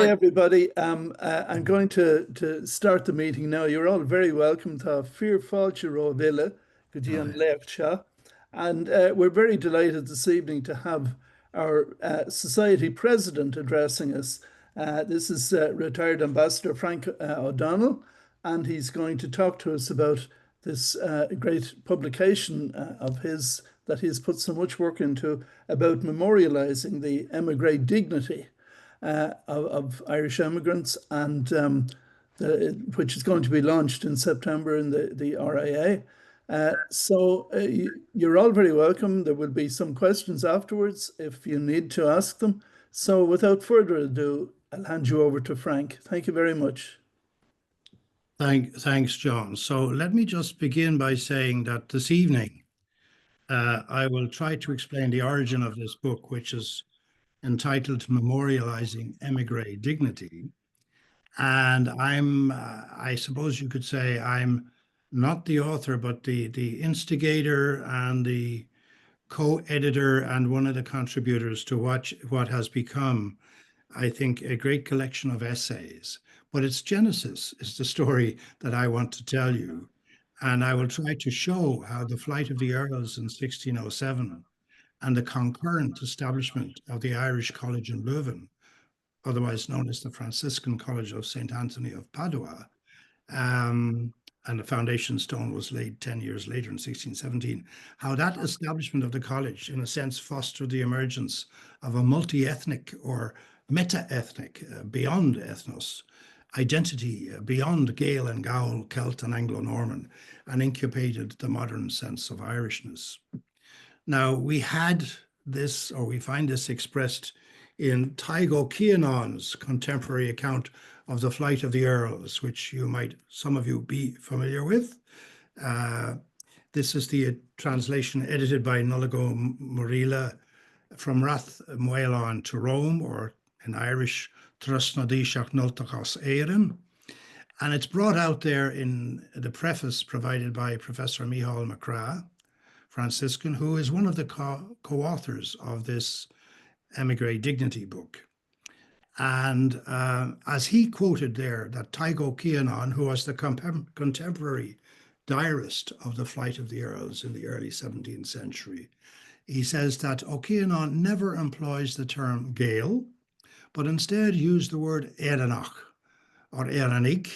Hi, everybody. I'm going to start the meeting now. You're all very welcome to Fear Fáilte Villa, Gudian Leifcha. And we're very delighted this evening to have our society president addressing us. This is retired Ambassador Frank O'Donnell, and he's going to talk to us about this great publication of his that he's put so much work into about memorializing the Émigré dignity of Irish immigrants, and which is going to be launched in September in the RIA. You're all very welcome. There will be some questions afterwards if you need to ask them. So without further ado, I'll hand you over to Frank. Thank you very much. Thanks, John. So let me just begin by saying that this evening I will try to explain the origin of this book, which is entitled Memorialising Émigré Dignity. And I suppose you could say I'm not the author, but the instigator and the co-editor and one of the contributors to what has become, I think, a great collection of essays. But its genesis is the story that I want to tell you. And I will try to show how the flight of the Earls in 1607 and the concurrent establishment of the Irish College in Leuven, otherwise known as the Franciscan College of St. Anthony of Padua, and the foundation stone was laid 10 years later in 1617, how that establishment of the college, in a sense, fostered the emergence of a multi-ethnic or meta-ethnic, beyond ethnos, identity beyond Gael and Gall, Celt and Anglo-Norman, and incubated the modern sense of Irishness. Now, we find this expressed in Tygo Cianán's contemporary account of the flight of the Earls, which some of you be familiar with. This is the translation edited by Nullago Morila from Rath Muelán to Rome, or in Irish, Trasnadishach Nultachos Éireann. And it's brought out there in the preface provided by Professor Micheál Mac Rath, Franciscan, who is one of the co-authors of this Émigré Dignity book. And as he quoted there, that Tygo Cianán, who was the contemporary diarist of the flight of the Earls in the early 17th century, he says that O'Cianán never employs the term Gael, but instead used the word Éireannach or Éireannig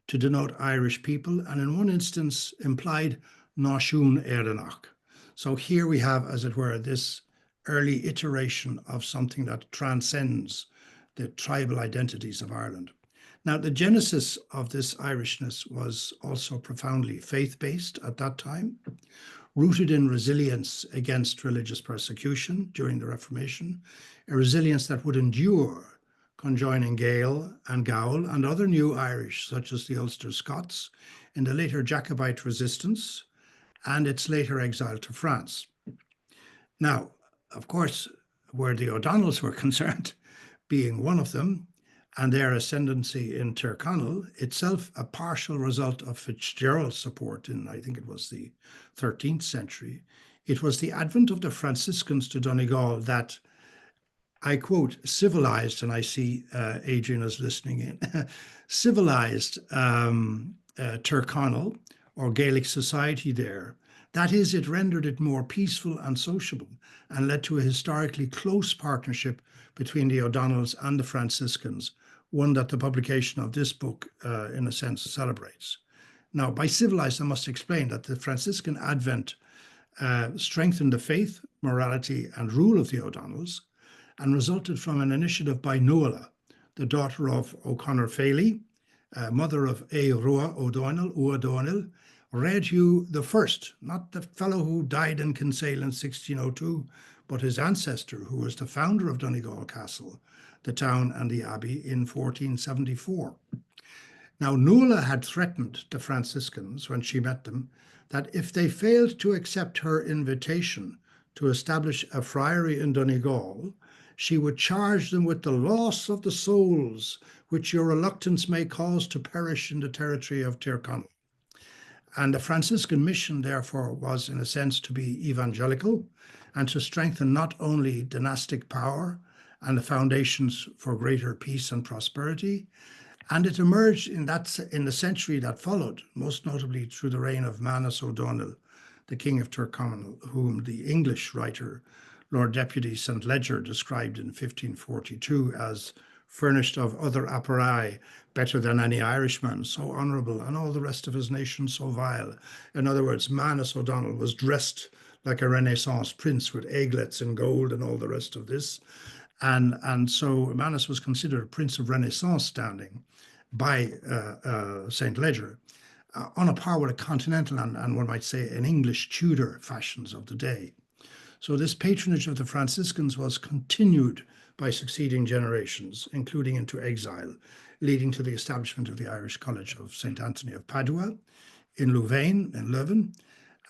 to denote Irish people, and in one instance implied Náisiún Éireannach. So here we have, as it were, this early iteration of something that transcends the tribal identities of Ireland. Now, the genesis of this Irishness was also profoundly faith-based at that time, rooted in resilience against religious persecution during the Reformation, a resilience that would endure, conjoining Gael and Gall and other new Irish, such as the Ulster Scots, in the later Jacobite resistance and its later exile to France. Now, of course, where the O'Donnells were concerned, being one of them, and their ascendancy in Tyrconnell, itself a partial result of Fitzgerald's support in, I think it was the 13th century, it was the advent of the Franciscans to Donegal that, I quote, civilized, and I see Adrian is listening in, civilized Tyrconnell, or Gaelic society there. That is, it rendered it more peaceful and sociable and led to a historically close partnership between the O'Donnells and the Franciscans, one that the publication of this book, in a sense, celebrates. Now, by civilized, I must explain that the Franciscan advent strengthened the faith, morality, and rule of the O'Donnells and resulted from an initiative by Nuala, the daughter of O'Connor Failey, mother of A. Rua O'Donnell, read Hugh the First, not the fellow who died in Kinsale in 1602, but his ancestor, who was the founder of Donegal Castle, the town and the abbey, in 1474. Now, Nuala had threatened the Franciscans when she met them that if they failed to accept her invitation to establish a friary in Donegal, she would charge them with the loss of the souls which your reluctance may cause to perish in the territory of Tyrconnell. And the Franciscan mission, therefore, was, in a sense, to be evangelical and to strengthen not only dynastic power and the foundations for greater peace and prosperity. And it emerged in the century that followed, most notably through the reign of Manus O'Donnell, the King of Tyrconnell, whom the English writer Lord Deputy St. Leger described in 1542 as furnished of other appareil better than any Irishman, so honourable, and all the rest of his nation so vile. In other words, Manus O'Donnell was dressed like a Renaissance prince with aiglets and gold and all the rest of this. And so Manus was considered a prince of Renaissance standing by St. Leger, on a par with a continental and one might say an English Tudor fashions of the day. So this patronage of the Franciscans was continued by succeeding generations, including into exile, leading to the establishment of the Irish College of St. Anthony of Padua in Louvain, in Leuven.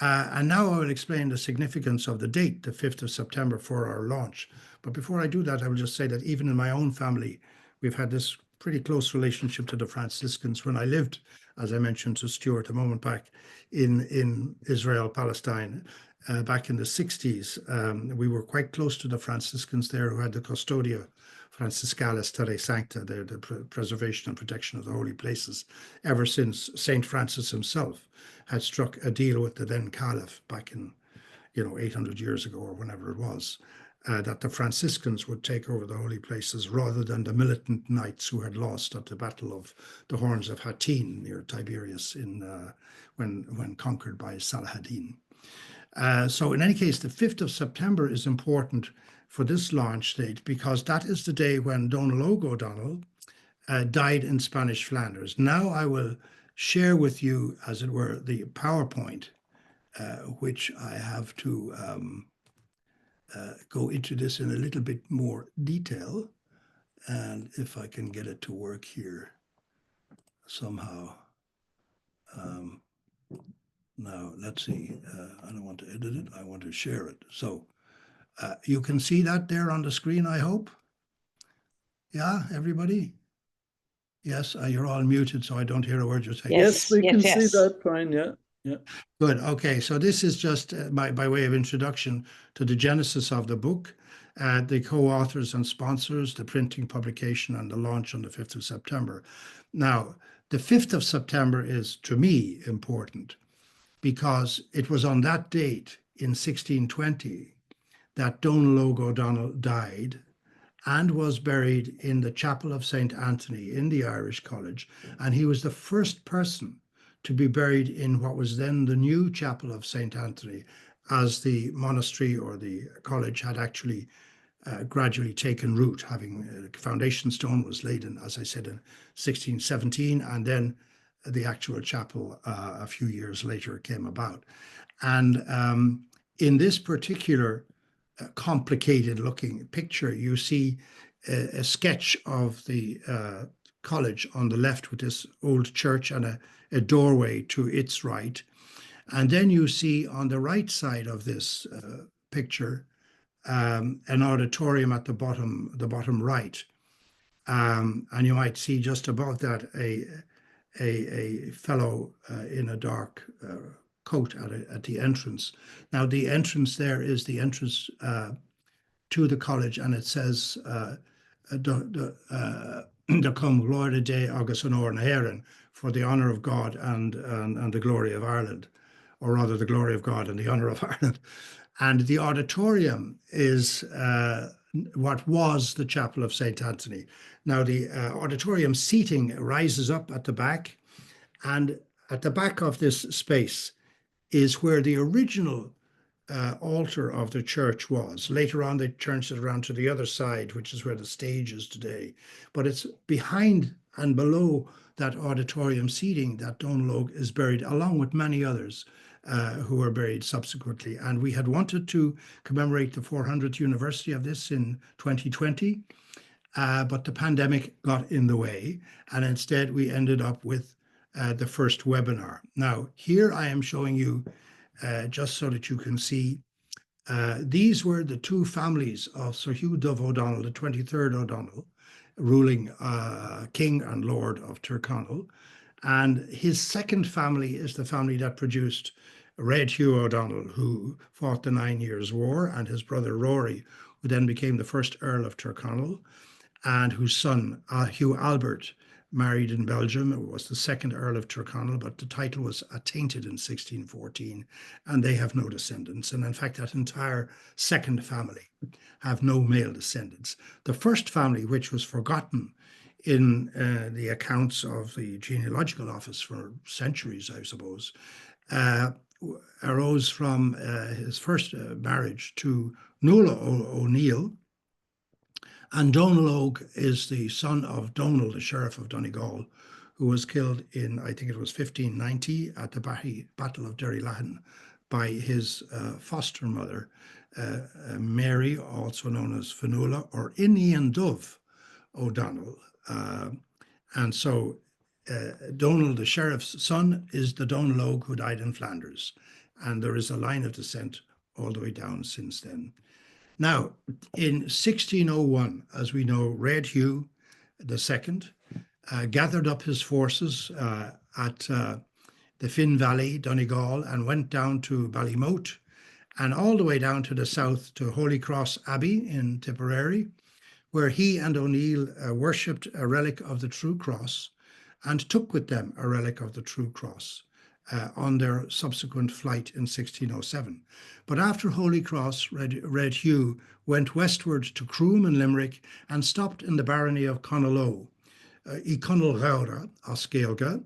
And now I will explain the significance of the date, the 5th of September, for our launch. But before I do that, I will just say that even in my own family, we've had this pretty close relationship to the Franciscans. When I lived, as I mentioned to Stuart a moment back, in Israel, Palestine, back in the 60s, we were quite close to the Franciscans there, who had the Custodia Franciscalis Terrae Sancta, the preservation and protection of the holy places, ever since St. Francis himself had struck a deal with the then Caliph back in, 800 years ago or whenever it was, that the Franciscans would take over the holy places rather than the militant knights who had lost at the Battle of the Horns of Hattin near Tiberias when conquered by Saladin. So in any case, the 5th of September is important for this launch date because that is the day when Donald O'Donnell died in Spanish Flanders. Now I will share with you, as it were, the PowerPoint, which I have to go into this in a little bit more detail. And if I can get it to work here somehow. Now, let's see. I don't want to edit it. I want to share it. So you can see that there on the screen, I hope. Yeah, everybody? Yes, you're all muted, so I don't hear a word you're saying. Yes, we can see that fine, yeah. Yeah. Good. Okay, so this is just by way of introduction to the genesis of the book, the co-authors and sponsors, the printing, publication, and the launch on the 5th of September. Now, the 5th of September is, to me, important because it was on that date in 1620 that Donald O'Donnell died and was buried in the Chapel of St. Anthony in the Irish College. And he was the first person to be buried in what was then the new Chapel of St. Anthony, as the monastery or the college had actually gradually taken root, having a foundation stone was laid in, as I said, in 1617, and then the actual chapel a few years later came about. And in this particular complicated looking picture, you see a sketch of the college on the left with this old church and a doorway to its right. And then you see on the right side of this picture an auditorium at the bottom right. And you might see just above that a fellow in a dark coat at the entrance. Now, the entrance there is the entrance to the college, and it says "De cum gloria Dei agus honor Éireann," for the honor of God and the glory of Ireland, or rather the glory of God and the honor of Ireland. And the auditorium is what was the Chapel of St. Anthony. Now, the auditorium seating rises up at the back, and at the back of this space is where the original altar of the church was. Later on, they turned it around to the other side, which is where the stage is today. But it's behind and below that auditorium seating that Donald is buried, along with many others who were buried subsequently. And we had wanted to commemorate the 400th anniversary of this in 2020, but the pandemic got in the way. And instead, we ended up with the first webinar. Now, here I am showing you, just so that you can see, these were the two families of Sir Hugh Dove O'Donnell, the 23rd O'Donnell, ruling King and Lord of Tyrconnell. And his second family is the family that produced Red Hugh O'Donnell, who fought the 9 Years' War, and his brother Rory, who then became the first Earl of Tyrconnell, and whose son, Hugh Albert, married in Belgium, was the second Earl of Tyrconnell, but the title was attainted in 1614, and they have no descendants. And in fact, that entire second family have no male descendants. The first family, which was forgotten in the accounts of the Genealogical Office for centuries, I suppose, arose from his first marriage to Nuala O'Neill. And Donal Óg is the son of Donal, the Sheriff of Donegal, who was killed in, I think it was 1590, at the Battle of Derrylahan by his foster mother, Mary, also known as Fionnuala, or Inian Dove O'Donnell. And so Donal, the sheriff's son, is the Donal Óg who died in Flanders. And there is a line of descent all the way down since then. Now, in 1601, as we know, Red Hugh II gathered up his forces at the Finn Valley, Donegal, and went down to Ballymote and all the way down to the south to Holy Cross Abbey in Tipperary, where he and O'Neill worshipped a relic of the True Cross and took with them a relic of the True Cross on their subsequent flight in 1607. But after Holy Cross, Red Hugh went westward to Croom in Limerick and stopped in the barony of Conaloe, I Conalghaura, Oscailga,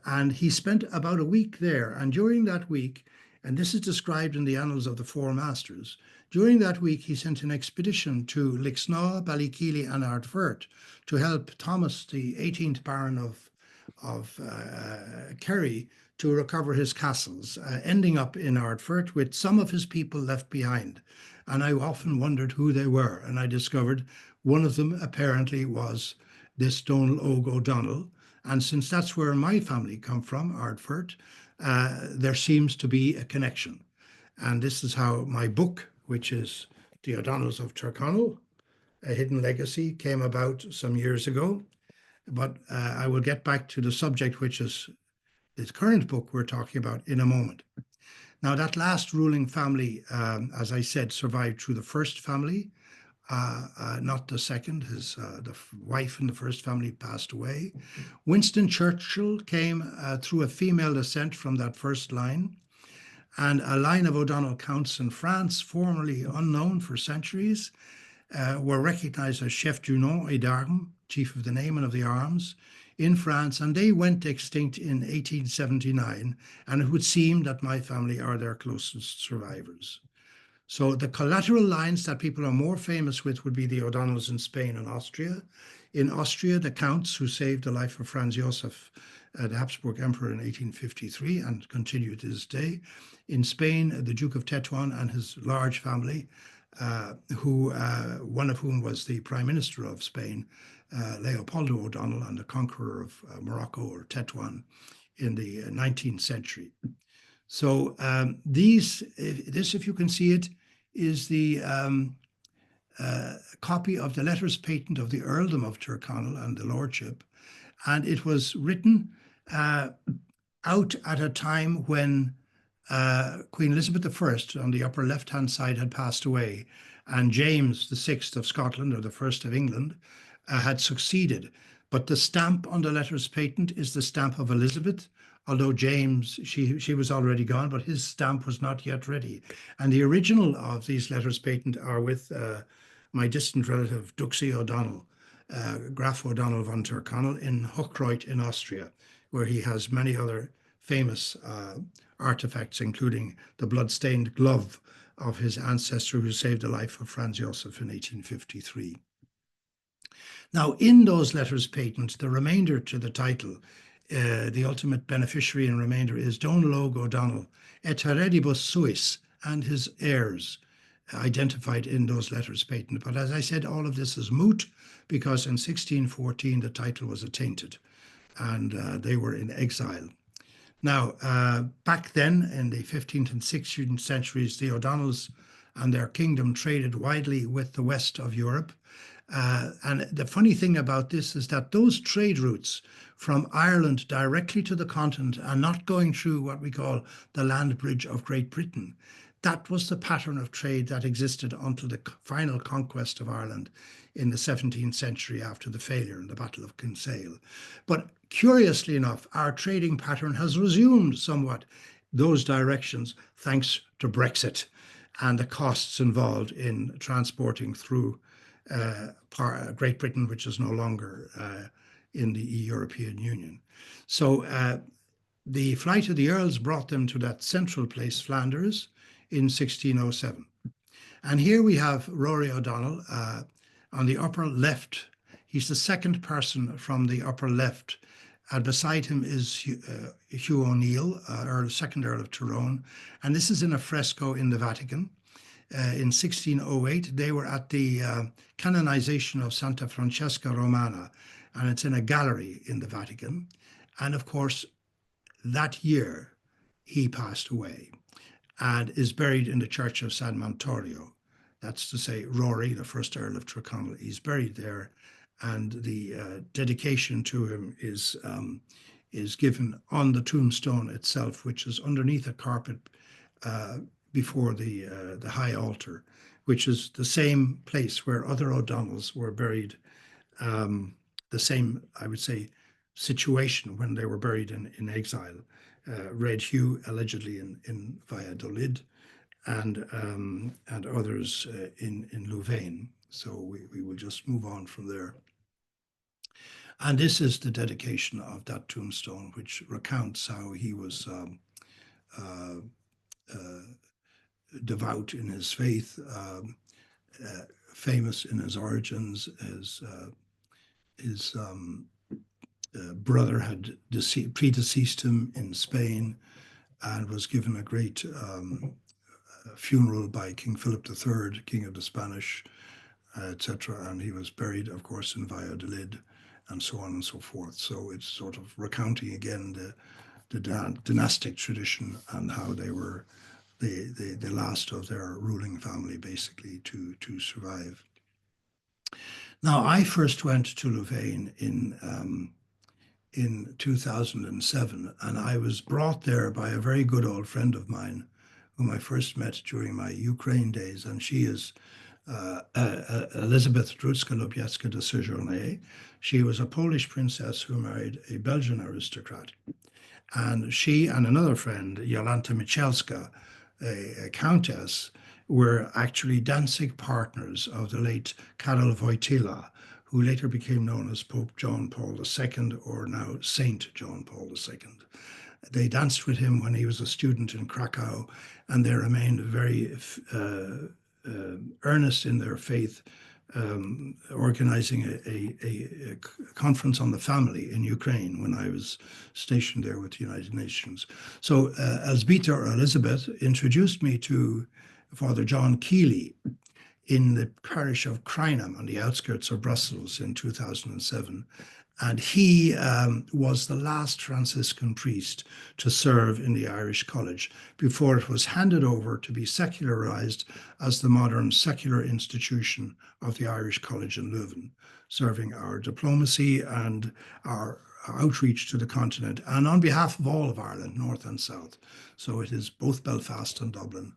and he spent about a week there. And during that week, and this is described in the Annals of the Four Masters, during that week he sent an expedition to Lixnaw, Ballykeely and Ardfert to help Thomas, the 18th Baron of Kerry, to recover his castles, ending up in Ardfert with some of his people left behind. And I often wondered who they were, and I discovered one of them apparently was this Donal Óg O'Donnell. And since that's where my family come from, Ardfert, there seems to be a connection. And this is how my book, which is The O'Donnells of Tyrconnell, A Hidden Legacy, came about some years ago. But I will get back to the subject, which is this current book we're talking about, in a moment. Now, that last ruling family, as I said, survived through the first family, not the second. The wife in the first family passed away. Winston Churchill came through a female descent from that first line. And a line of O'Donnell counts in France, formerly unknown for centuries, were recognized as chef du nom et d'armes, chief of the name and of the arms, in France, and they went extinct in 1879, and it would seem that my family are their closest survivors. So the collateral lines that people are more famous with would be the O'Donnells in Spain and Austria. In Austria, the counts who saved the life of Franz Josef, the Habsburg Emperor, in 1853 and continued to this day. In Spain, the Duke of Tetuan and his large family, one of whom was the Prime Minister of Spain, Leopoldo O'Donnell, and the conqueror of Morocco or Tetuan in the 19th century. So this, if you can see it, is the copy of the letters patent of the Earldom of Tyrconnell and the Lordship. And it was written out at a time when Queen Elizabeth I on the upper left-hand side had passed away, and James VI of Scotland, or the first of England, had succeeded. But the stamp on the letters patent is the stamp of Elizabeth, although James, she was already gone, but his stamp was not yet ready. And the original of these letters patent are with my distant relative, Duxie O'Donnell, Graf O'Donnell von Tyrconnell, in Hochkreuth in Austria, where he has many other famous artifacts, including the blood-stained glove of his ancestor who saved the life of Franz Josef in 1853. Now, in those letters patent, the remainder to the title, the ultimate beneficiary and remainder, is Donal Óg O'Donnell, et heredibus suis, and his heirs, identified in those letters patent. But as I said, all of this is moot, because in 1614 the title was attainted, and they were in exile. Now, back then in the 15th and 16th centuries, the O'Donnells and their kingdom traded widely with the west of Europe. And the funny thing about this is that those trade routes from Ireland directly to the continent are not going through what we call the land bridge of Great Britain. That was the pattern of trade that existed until the final conquest of Ireland in the 17th century after the failure in the Battle of Kinsale. But curiously enough, our trading pattern has resumed somewhat those directions thanks to Brexit and the costs involved in transporting through Great Britain, which is no longer in the European Union. So the flight of the Earls brought them to that central place, Flanders, in 1607. And here we have Rory O'Donnell on the upper left. He's the second person from the upper left. And beside him is Hugh O'Neill, second Earl of Tyrone. And this is in a fresco in the Vatican. In 1608, they were at the canonization of Santa Francesca Romana, and it's in a gallery in the Vatican. And of course, that year, he passed away and is buried in the church of San Montorio. That's to say, Rory, the first Earl of Tyrconnell, he's buried there, and the dedication to him is given on the tombstone itself, which is underneath a carpet before the high altar, which is the same place where other O'Donnells were buried, the same, I would say, situation when they were buried in exile. Red Hugh allegedly in Valladolid, and others in Louvain. So we will just move on from there. And this is the dedication of that tombstone, which recounts how he was devout in his faith, famous in his origins. His brother had predeceased him in Spain and was given a great funeral by King Philip III, King of the Spanish, etc. And he was buried, of course, in Valladolid, and so on and so forth. So it's sort of recounting again the dynastic tradition and how they were the last of their ruling family, basically, to survive. Now, I first went to Louvain in 2007, and I was brought there by a very good old friend of mine, whom I first met during my Ukraine days, and she is Elizabeth Drudzka-Lubiecka de Séjourné. She was a Polish princess who married a Belgian aristocrat. And she and another friend, Jolanta Michalska, a countess, were actually dancing partners of the late Karol Wojtyla, who later became known as Pope John Paul II, or now Saint John Paul II. They danced with him when he was a student in Krakow, and they remained very earnest in their faith, organizing a conference on the family in Ukraine when I was stationed there with the United Nations. So Elzbieta, or Elizabeth, introduced me to Father John Keeley in the parish of Crineham on the outskirts of Brussels in 2007. And he was the last Franciscan priest to serve in the Irish College before it was handed over to be secularized as the modern secular institution of the Irish College in Leuven, serving our diplomacy and our outreach to the continent, and on behalf of all of Ireland, North and South. So it is both Belfast and Dublin,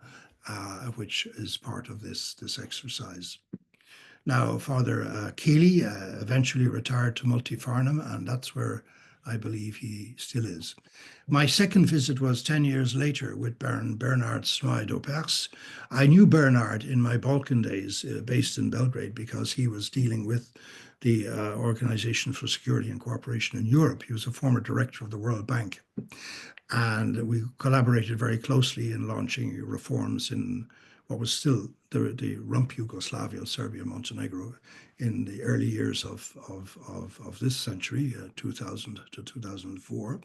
which is part of this exercise. Now, Father Keeley eventually retired to Multifarnham, and that's where I believe he still is. My second visit was 10 years later with Baron Bernard Snoy d'Aupers. I knew Bernard in my Balkan days, based in Belgrade, because he was dealing with the Organization for Security and Cooperation in Europe. He was a former director of the World Bank. And we collaborated very closely in launching reforms in what was still the rump Yugoslavia, Serbia, Montenegro, in the early years of this century, 2000 to 2004.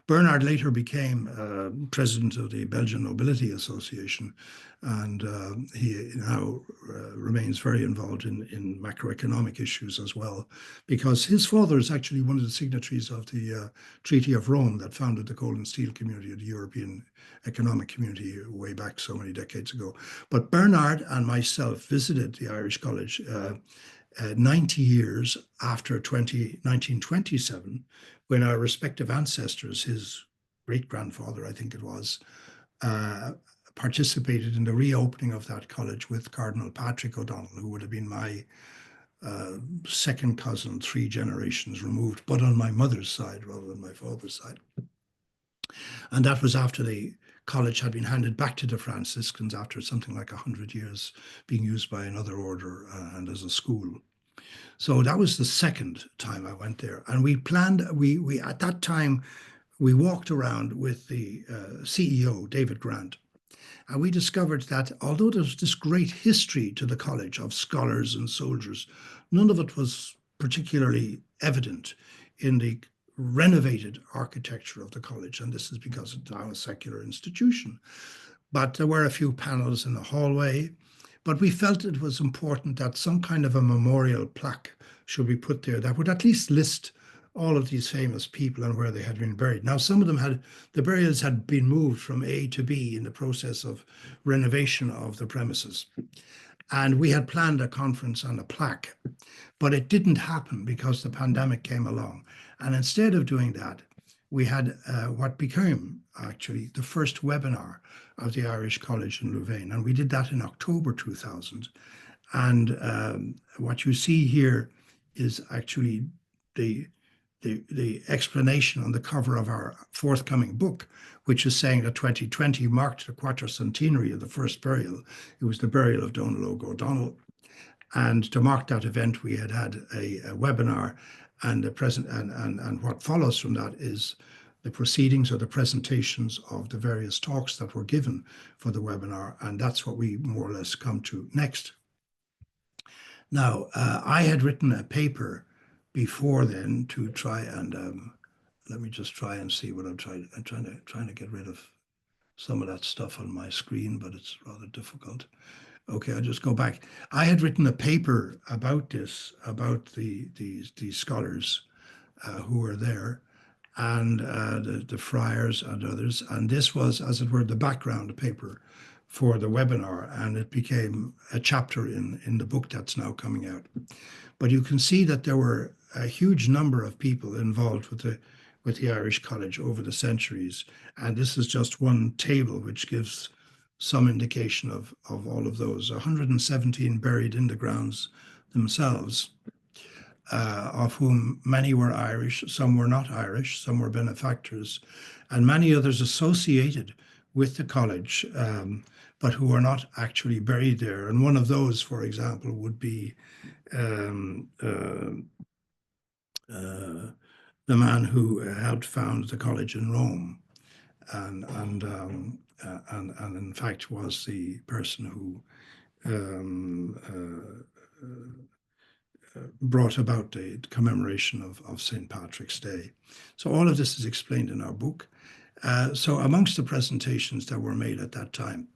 Bernard later became president of the Belgian Nobility Association, and he now remains very involved in macroeconomic issues as well, because his father is actually one of the signatories of the Treaty of Rome that founded the coal and steel community of the European Economic Community way back so many decades ago. But Bernard and myself visited the Irish College 90 years after 1927, when our respective ancestors, his great-grandfather, I think it was, participated in the reopening of that college with Cardinal Patrick O'Donnell, who would have been my second cousin, 3 generations removed, but on my mother's side rather than my father's side. And that was after the college had been handed back to the Franciscans after something like 100 years being used by another order and as a school. So that was the second time I went there. And we planned, we at that time, we walked around with the CEO, David Grant, and we discovered that although there's this great history to the college of scholars and soldiers, none of it was particularly evident in the renovated architecture of the college. And this is because it's now a secular institution. But there were a few panels in the hallway. But we felt it was important that some kind of a memorial plaque should be put there that would at least list all of these famous people and where they had been buried. Now, some of them had, the burials had been moved from A to B in the process of renovation of the premises. And we had planned a conference on a plaque, but it didn't happen because the pandemic came along. And instead of doing that, we had what became actually the first webinar of the Irish College in Louvain. And we did that in October 2000. And what you see here is actually the explanation on the cover of our forthcoming book, which is saying that 2020 marked the quattercentenary of the first burial. It was the burial of Donal O'Donnell. And to mark that event, we had a webinar, and and what follows from that is the proceedings or the presentations of the various talks that were given for the webinar. And that's what we more or less come to next. Now, I had written a paper before then to try and let me just try and see what I'm trying to get rid of some of that stuff on my screen, but it's rather difficult. Okay, I'll just go back. I had written a paper about this, about these scholars who were there, and the friars and others, and this was, as it were, the background paper for the webinar, and it became a chapter in the book that's now coming out. But you can see that there were a huge number of people involved with the Irish College over the centuries. And this is just one table which gives some indication of all of those. 117 buried in the grounds themselves, of whom many were Irish, some were not Irish, some were benefactors, and many others associated with the college, but who are not actually buried there. And one of those, for example, would be the man who helped found the college in Rome, and in fact was the person who brought about the commemoration of St. Patrick's Day. So all of this is explained in our book. So amongst the presentations that were made at that time,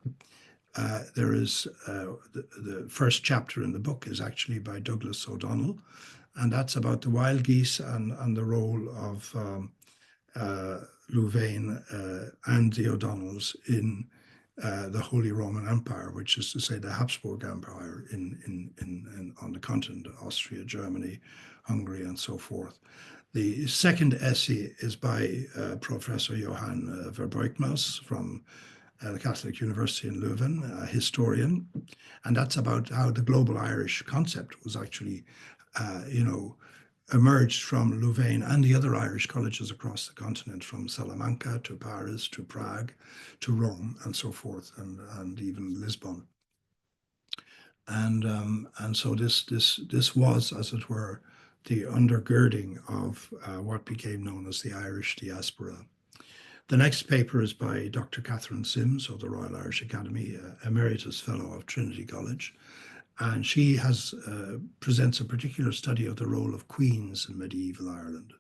there is the first chapter in the book is actually by Douglas O'Donnell, and that's about the wild geese and the role of Louvain and the O'Donnells in the Holy Roman Empire, which is to say the Habsburg Empire on the continent, Austria, Germany, Hungary, and so forth. The second essay is by Professor Johann Verbeukmaus from the Catholic University in Leuven, a historian, and that's about how the global Irish concept was actually, emerged from Louvain and the other Irish colleges across the continent, from Salamanca to Paris to Prague to Rome and so forth, and even Lisbon. And so this was, as it were, the undergirding of what became known as the Irish diaspora. The next paper is by Dr. Catherine Sims of the Royal Irish Academy, Emeritus Fellow of Trinity College. And she presents a particular study of the role of queens in medieval Ireland.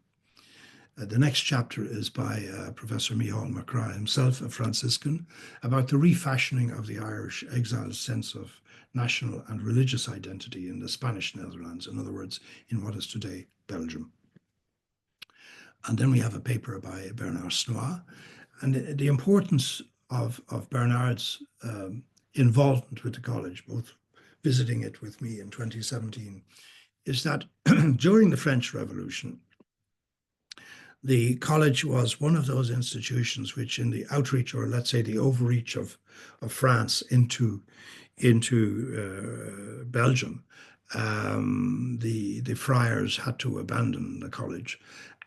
The next chapter is by Professor Micheál Mac Rath, himself a Franciscan, about the refashioning of the Irish exiles' sense of national and religious identity in the Spanish Netherlands, in other words, in what is today Belgium. And then we have a paper by Bernard Snois. And the importance of Bernard's involvement with the college, both visiting it with me in 2017 is that during the French Revolution, the college was one of those institutions which, in the outreach, or let's say the overreach of France into Belgium, the friars had to abandon the college,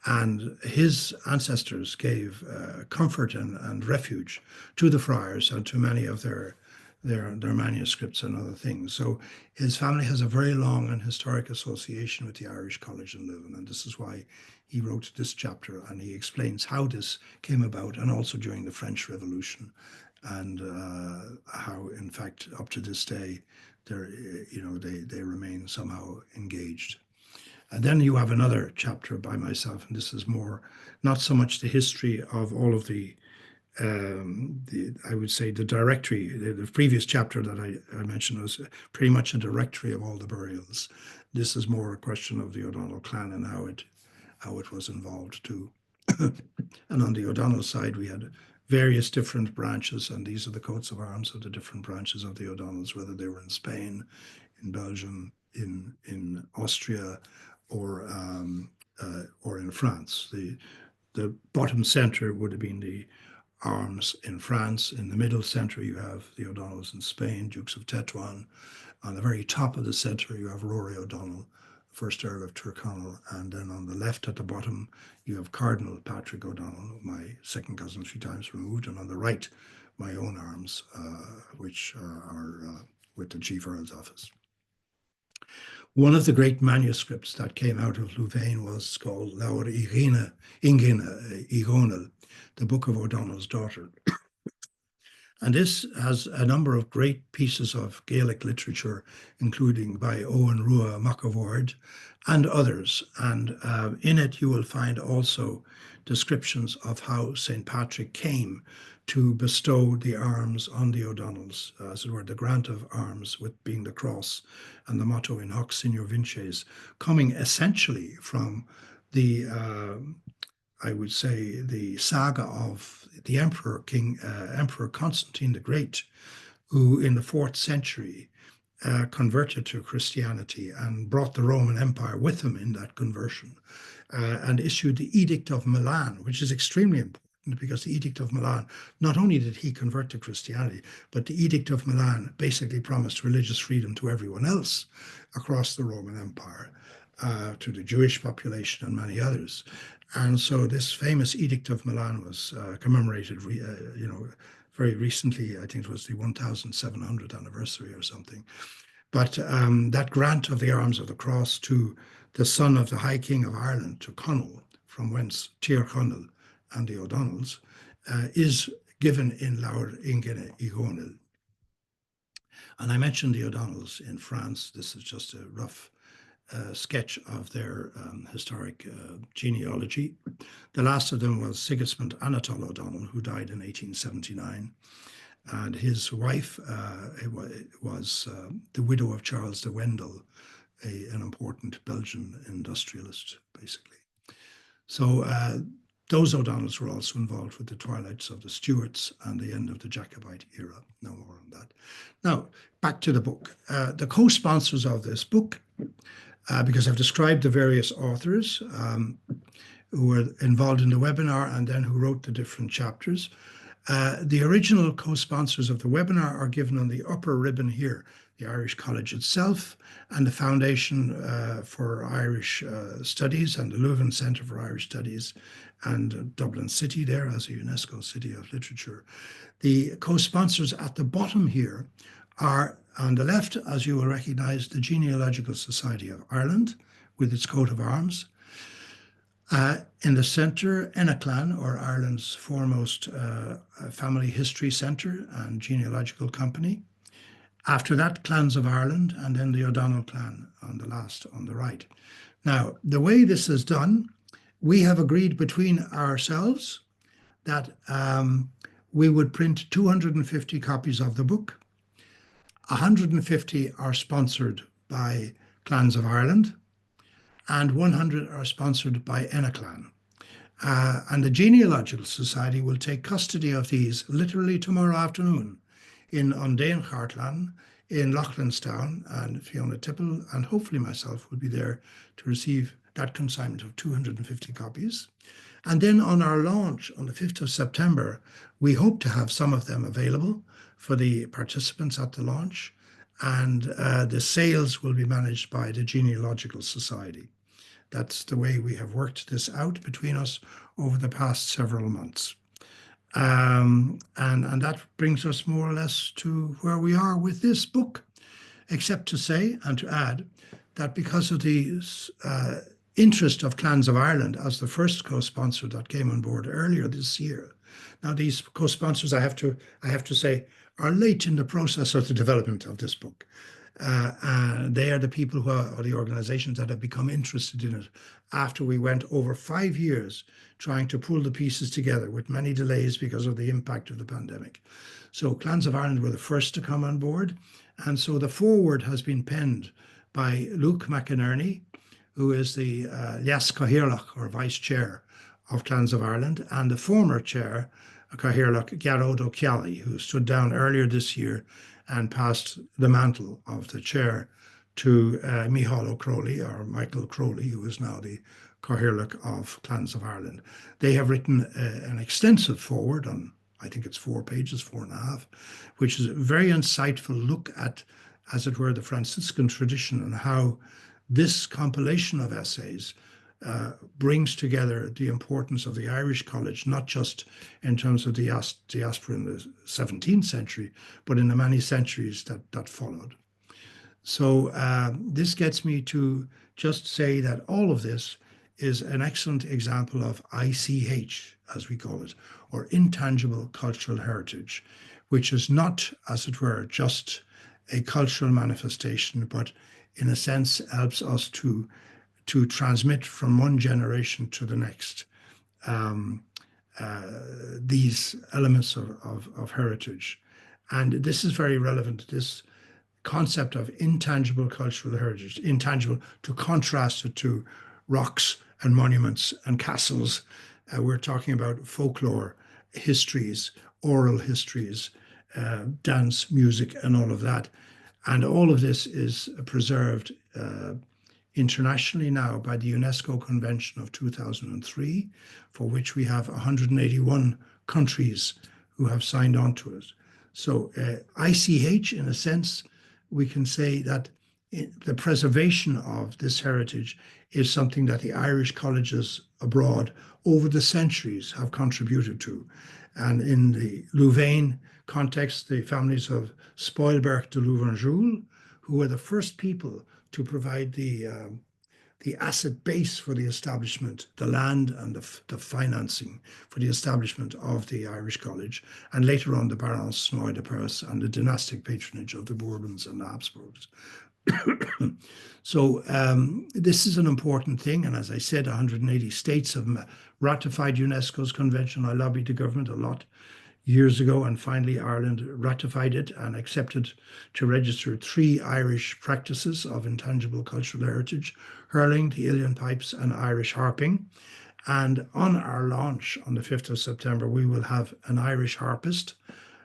and his ancestors gave comfort and refuge to the friars and to many of their manuscripts and other things. So his family has a very long and historic association with the Irish College in Leuven, and this is why he wrote this chapter, and he explains how this came about, and also during the French Revolution, and how, in fact, up to this day, they remain somehow engaged. And then you have another chapter by myself, and this is more not so much the history of all of I would say the directory. The previous chapter that I mentioned was pretty much a directory of all the burials. This is more a question of the O'Donnell clan and how it was involved too. And on the O'Donnell side, we had various different branches, and these are the coats of arms of the different branches of the O'Donnells, whether they were in Spain, in Belgium, in Austria, or in France. The bottom center would have been the arms in France. In the middle center, you have the O'Donnells in Spain, Dukes of Tetuan. On the very top of the center, you have Rory O'Donnell, first Earl of Tyrconnell. And then on the left at the bottom, you have Cardinal Patrick O'Donnell, my second cousin 3 times removed. And on the right, my own arms, which are with the Chief Earl's office. One of the great manuscripts that came out of Louvain was called Laur Ingine Igonel, the Book of O'Donnell's Daughter. And this has a number of great pieces of Gaelic literature, including by Owen Rua Macavord and others. And in it, you will find also descriptions of how St. Patrick came to bestow the arms on the O'Donnells, as it were, the grant of arms, with being the cross and the motto in hoc signo vinces, coming essentially from the I would say, the saga of the Emperor Constantine the Great, who in the 4th century converted to Christianity and brought the Roman Empire with him in that conversion, and issued the Edict of Milan, which is extremely important, because the Edict of Milan, not only did he convert to Christianity, but the Edict of Milan basically promised religious freedom to everyone else across the Roman Empire, to the Jewish population and many others. And so this famous Edict of Milan was commemorated, very recently. I think it was the 1700th anniversary or something. But that grant of the arms of the cross to the son of the High King of Ireland, to Conall, from whence Tyrconnell and the O'Donnells, is given in Laur Ingine Igonel. And I mentioned the O'Donnells in France. This is just a rough sketch of their historic genealogy. The last of them was Sigismund Anatole O'Donnell, who died in 1879. And his wife was the widow of Charles de Wendel, an important Belgian industrialist, basically. So those O'Donnells were also involved with the twilights of the Stuarts and the end of the Jacobite era. No more on that. Now, back to the book. The co-sponsors of this book, because I've described the various authors who were involved in the webinar and then who wrote the different chapters. The original co-sponsors of the webinar are given on the upper ribbon here: the Irish College itself, and the Foundation for Irish Studies, and the Leuven Centre for Irish Studies, and Dublin City there as a UNESCO City of Literature. The co-sponsors at the bottom here are, on the left, as you will recognize, the Genealogical Society of Ireland with its coat of arms. In the centre, Enaclan, or Ireland's foremost family history centre and genealogical company. After that, Clans of Ireland, and then the O'Donnell clan on the last, on the right. Now, the way this is done, we have agreed between ourselves that we would print 250 copies of the book. 150 are sponsored by Clans of Ireland, and 100 are sponsored by Enaclan. And the Genealogical Society will take custody of these literally tomorrow afternoon in Undain Chartlan, in Loughlinstown, and Fiona Tipple and hopefully myself will be there to receive that consignment of 250 copies. And then on our launch on the 5th of September, we hope to have some of them available for the participants at the launch. And the sales will be managed by the Genealogical Society. That's the way we have worked this out between us over the past several months. And that brings us more or less to where we are with this book, except to say and to add that because of the interest of Clans of Ireland as the first co-sponsor that came on board earlier this year. Now, these co-sponsors, I have to say, are late in the process of the development of this book. They are the people who are the organizations that have become interested in it after we went over 5 years trying to pull the pieces together with many delays because of the impact of the pandemic. So Clans of Ireland were the first to come on board. And so the foreword has been penned by Luke McInerney, who is the Leas Cathaoirleach, or vice chair of Clans of Ireland, and the former chair, Cathaoirleach Gearóid Ó Ceallaigh, who stood down earlier this year and passed the mantle of the chair to Micheál O'Crowley, or Michael Crowley, who is now the Cathaoirleach of Clans of Ireland. They have written an extensive foreword on, I think it's 4 pages, 4.5, which is a very insightful look at, as it were, the Franciscan tradition and how this compilation of essays brings together the importance of the Irish College, not just in terms of the diaspora in the 17th century, but in the many centuries that followed. So this gets me to just say that all of this is an excellent example of ICH, as we call it, or intangible cultural heritage, which is not, as it were, just a cultural manifestation, but in a sense helps us to transmit from one generation to the next these elements of heritage. And this is very relevant, this concept of intangible cultural heritage, intangible, to contrast it to rocks and monuments and castles. We're talking about folklore, histories, oral histories, dance, music, and all of that. And all of this is preserved internationally now by the UNESCO Convention of 2003, for which we have 181 countries who have signed on to it. So ICH, in a sense, we can say that the preservation of this heritage is something that the Irish colleges abroad over the centuries have contributed to. And in the Louvain context, the families of Spoilberg de Louvain-Joul, who were the first people to provide the asset base for the establishment, the land and the financing for the establishment of the Irish College, and later on the Barons Snoy de Perse and the dynastic patronage of the Bourbons and the Habsburgs. So this is an important thing, and as I said, 180 states have ratified UNESCO's convention. I lobbied the government a lot years ago, and finally Ireland ratified it and accepted to register 3 Irish practices of intangible cultural heritage: hurling, the Uilleann pipes, and Irish harping. And on our launch on the 5th of September, we will have an Irish harpist,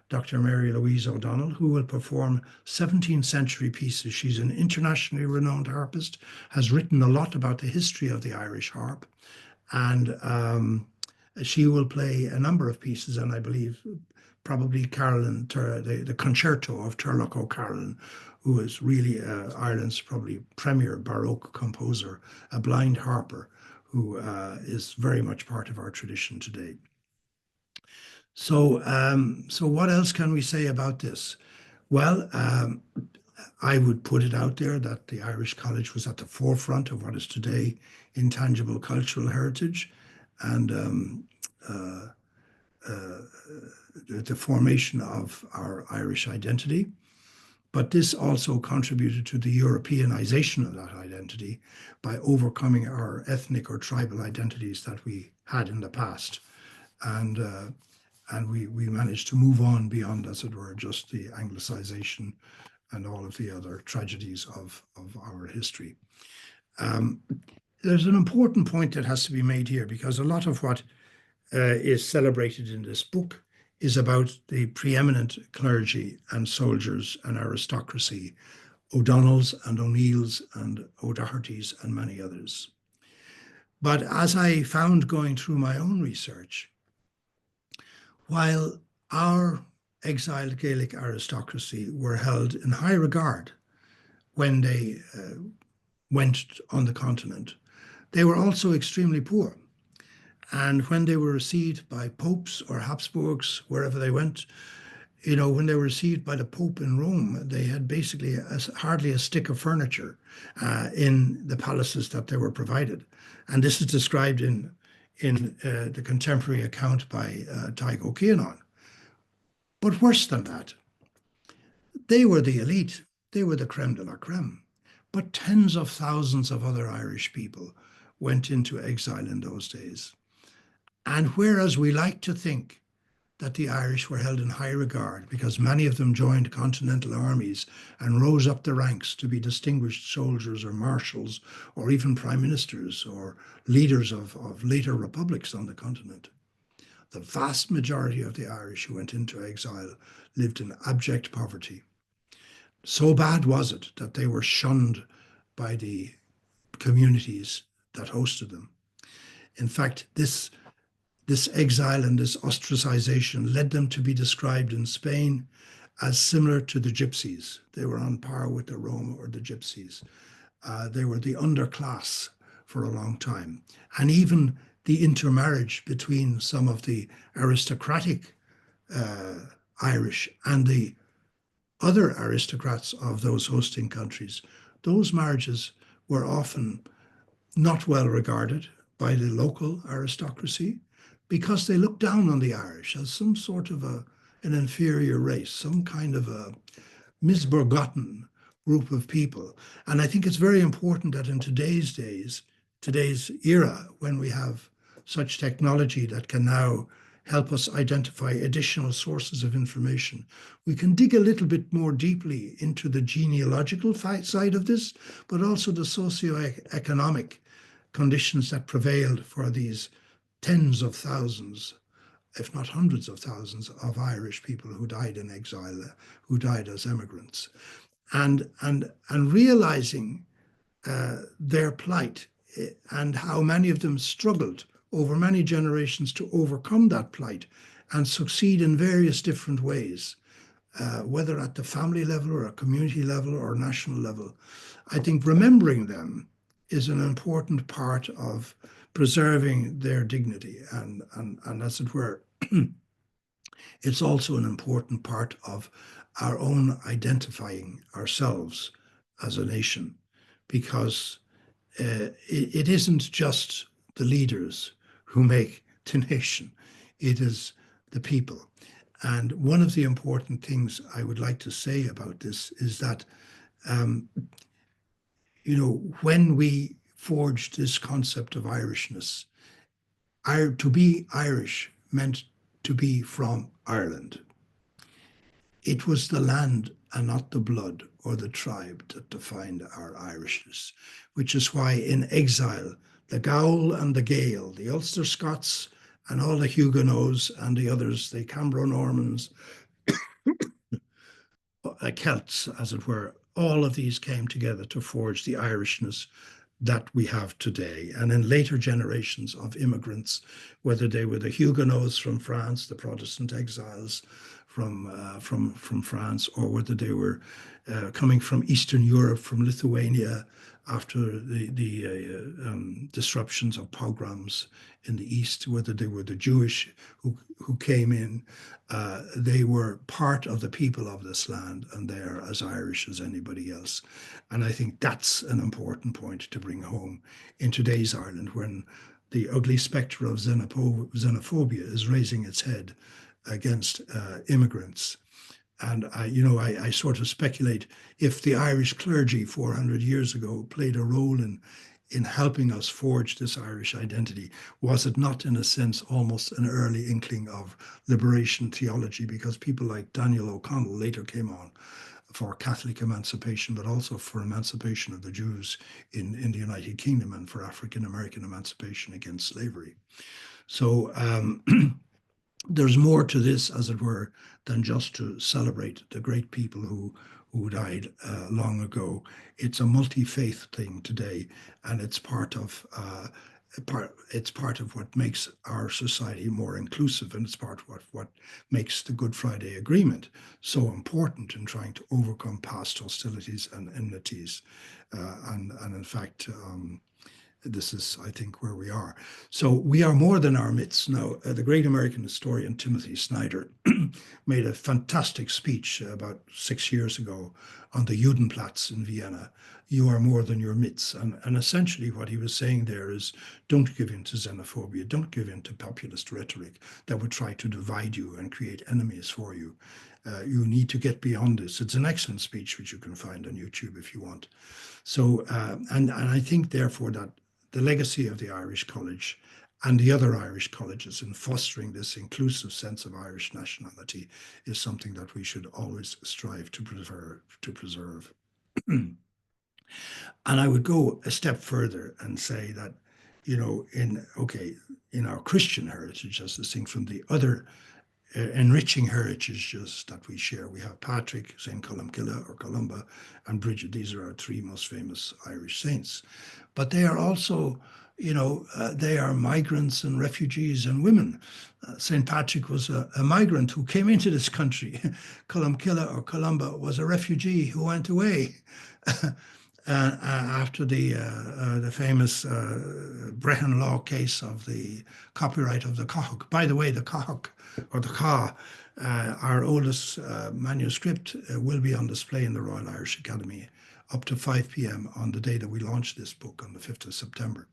Dr. Mary Louise O'Donnell, who will perform 17th century pieces. She's an internationally renowned harpist, has written a lot about the history of the Irish harp, and she will play a number of pieces, and I believe probably Caroline, the concerto of Turlough O'Carolan, who is really Ireland's probably premier Baroque composer, a blind harper who is very much part of our tradition today. So, so what else can we say about this? Well, I would put it out there that the Irish College was at the forefront of what is today intangible cultural heritage, and the formation of our Irish identity. But this also contributed to the Europeanization of that identity by overcoming our ethnic or tribal identities that we had in the past. And we managed to move on beyond, as it were, just the Anglicization and all of the other tragedies of our history. There's an important point that has to be made here, because a lot of what is celebrated in this book is about the preeminent clergy and soldiers and aristocracy, O'Donnells and O'Neills and O'Dohertys and many others. But as I found going through my own research, while our exiled Gaelic aristocracy were held in high regard when they went on the continent, they were also extremely poor. And when they were received by popes or Habsburgs, wherever they went, when they were received by the Pope in Rome, they had basically hardly a stick of furniture in the palaces that they were provided. And this is described in the contemporary account by Tycho Cianon. But worse than that, they were the elite. They were the creme de la creme. But tens of thousands of other Irish people went into exile in those days. And whereas we like to think that the Irish were held in high regard because many of them joined continental armies and rose up the ranks to be distinguished soldiers or marshals or even prime ministers or leaders of later republics on the continent, the vast majority of the Irish who went into exile lived in abject poverty. So bad was it that they were shunned by the communities that hosted them. In fact, this exile and this ostracization led them to be described in Spain as similar to the gypsies. They were on par with the Roma or the gypsies. They were the underclass for a long time. And even the intermarriage between some of the aristocratic Irish and the other aristocrats of those hosting countries, those marriages were often not well regarded by the local aristocracy, because they looked down on the Irish as some sort of an inferior race, some kind of a misbegotten group of people. And I think it's very important that in today's era, when we have such technology that can now help us identify additional sources of information, we can dig a little bit more deeply into the genealogical side of this, but also the socioeconomic conditions that prevailed for these tens of thousands, if not hundreds of thousands, of Irish people who died in exile, who died as immigrants, and realizing their plight and how many of them struggled over many generations to overcome that plight and succeed in various different ways, whether at the family level or a community level or national level. I think remembering them is an important part of preserving their dignity, and as it were, it's also an important part of our own identifying ourselves as a nation, because it isn't just the leaders who make the nation, it is the people. And one of the important things I would like to say about this is that, when we forged this concept of Irishness, to be Irish meant to be from Ireland. It was the land and not the blood or the tribe that defined our Irishness, which is why in exile, the Gael and the Gall, the Ulster Scots and all the Huguenots and the others, the Cambro-Normans, Celts, as it were, all of these came together to forge the Irishness that we have today. And in later generations of immigrants, whether they were the Huguenots from France, the Protestant exiles from France, or whether they were coming from Eastern Europe, from Lithuania, after the disruptions of pogroms in the East, whether they were the Jewish who came in, they were part of the people of this land, and they are as Irish as anybody else. And I think that's an important point to bring home in today's Ireland, when the ugly spectre of xenophobia is raising its head against immigrants. And I sort of speculate, if the Irish clergy 400 years ago played a role in helping us forge this Irish identity, was it not in a sense almost an early inkling of liberation theology? Because people like Daniel O'Connell later came on for Catholic emancipation, but also for emancipation of the Jews in the United Kingdom, and for African American emancipation against slavery. So there's more to this, as it were, than just to celebrate the great people who died long ago. It's a multi-faith thing today, and it's part of what makes our society more inclusive, and it's part of what makes the Good Friday Agreement so important in trying to overcome past hostilities and enmities. And in fact, this is, I think, where we are. So we are more than our myths. Now, the great American historian Timothy Snyder made a fantastic speech about 6 years ago on the Judenplatz in Vienna. You are more than your myths. And essentially what he was saying there is, don't give in to xenophobia, don't give in to populist rhetoric that would try to divide you and create enemies for you. You need to get beyond this. It's an excellent speech, which you can find on YouTube if you want. So, and I think, therefore, that the legacy of the Irish College and the other Irish colleges in fostering this inclusive sense of Irish nationality is something that we should always strive to preserve. And I would go a step further and say that, in our Christian heritage, as distinct from the other enriching heritages that we share. We have Patrick, St. Columcille or Columba, and Bridget. These are our three most famous Irish saints. But they are also, they are migrants and refugees and women. St. Patrick was a migrant who came into this country. Columcille or Columba was a refugee who went away. After the famous Brehon law case of the copyright of the Cathach. By the way, the Cathach, or the Ca, our oldest manuscript, will be on display in the Royal Irish Academy up to 5 p.m. on the day that we launch this book on the 5th of September.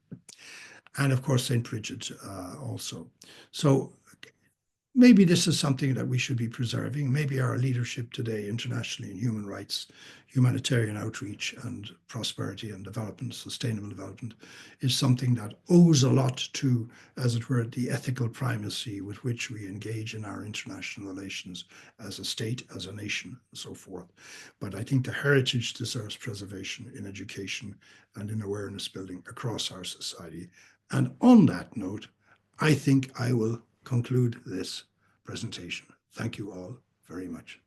And of course, St. Bridget also. So maybe this is something that we should be preserving. Maybe our leadership today internationally in human rights, humanitarian outreach, and prosperity and development, sustainable development, is something that owes a lot to, as it were, the ethical primacy with which we engage in our international relations as a state, as a nation, and so forth. But I think the heritage deserves preservation in education and in awareness building across our society. And on that note, I think I will conclude this presentation. Thank you all very much.